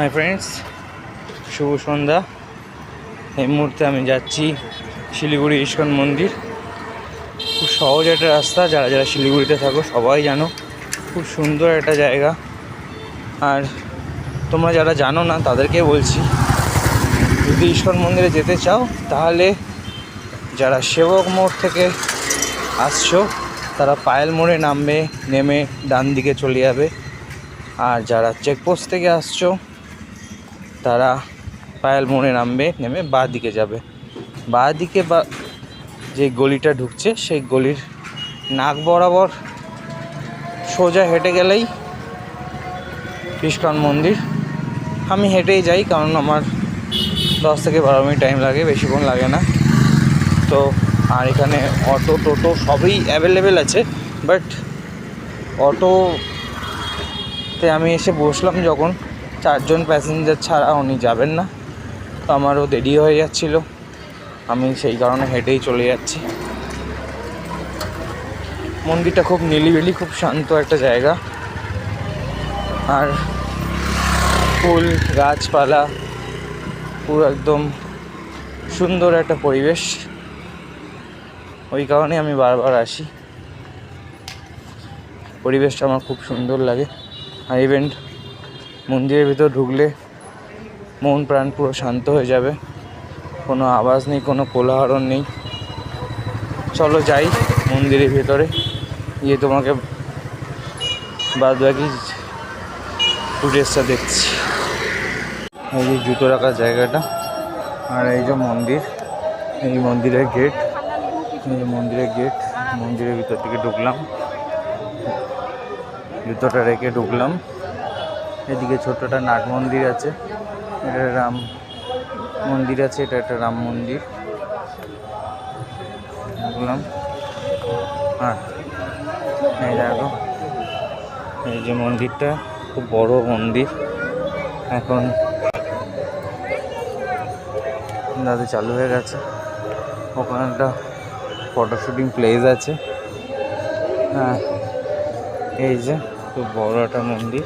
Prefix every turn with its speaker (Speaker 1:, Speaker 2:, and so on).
Speaker 1: Hi friends, শুভ সন্ধ্যা। এই মুহূর্তে আমি যাচ্ছি শিলিগুড়ি ইস্কন মন্দির। খুব সহজ একটা রাস্তা, যারা যারা শিলিগুড়িতে থাকো সবাই জানো, খুব সুন্দর একটা জায়গা। আর তোমরা যারা জানো না তাদেরকে বলছি, যদি ইস্কন মন্দিরে যেতে চাও তাহলে যারা সেবক মোড় থেকে আসছো তারা পায়েল মোড়ে নামবে, নেমে ডান দিকে চলে যাবে। আর যারা চেকপোস্ট থেকে আসছো তারা পায়েল মোড়ে নামবে, নেমে বাঁ দিকে যাবে। বাঁ দিকে বা যে গলিটা ঢুকছে সেই গলির নাক বরাবর সোজা হেঁটে গেলেই ইস্কন মন্দির। আমি হেঁটেই যাই, কারণ আমার 10 থেকে 12 মিনিট টাইম লাগে, বেশিক্ষণ লাগে না। তো আর এখানে অটো টোটো সবই অ্যাভেলেবেল আছে, বাট অটোতে আমি এসে বসলাম যখন, 4 জন প্যাসেঞ্জার ছাড়া উনি যাবেন না। তো আমারও দেরি হয়ে যাচ্ছিলো, আমি সেই কারণে হেঁটেই চলে যাচ্ছি। মন্দিরটা খুব নিরিবিলি, খুব শান্ত একটা জায়গা। আর ফুল গাছপালা, পুরো একদম সুন্দর একটা পরিবেশ। ওই কারণে আমি বারবার আসি, পরিবেশটা আমার খুব সুন্দর লাগে। আর ইভেন্ট মন্দিরের ভিতর ঢুকলে মন প্রাণ পুরো শান্ত হয়ে যাবে, কোনো আওয়াজ নেই, কোনো কোলাহল নেই। চলো যাই মন্দিরের ভিতরে গিয়ে তোমাকে বাদ বাকি ফুটেজটা দেখছি। এই যে জুতো রাখার জায়গাটা, আর এই যে মন্দির, এই মন্দিরের গেট, এই মন্দিরের গেট। মন্দিরের ভিতর থেকে ঢুকলাম, জুতোটা রেখে ঢুকলাম। এদিকে ছোট্টটা নাট মন্দির আছে, এটা রাম মন্দির আছে, এটা একটা রাম মন্দির। ঢুকলাম। হ্যাঁ, এই দেখো, এই যে মন্দিরটা খুব বড় মন্দির। এখন দাদা চালু হয়ে গেছে। ওখানে একটা ফটো শুটিং প্লেস আছে। হ্যাঁ, এই যে খুব বড় একটা মন্দির।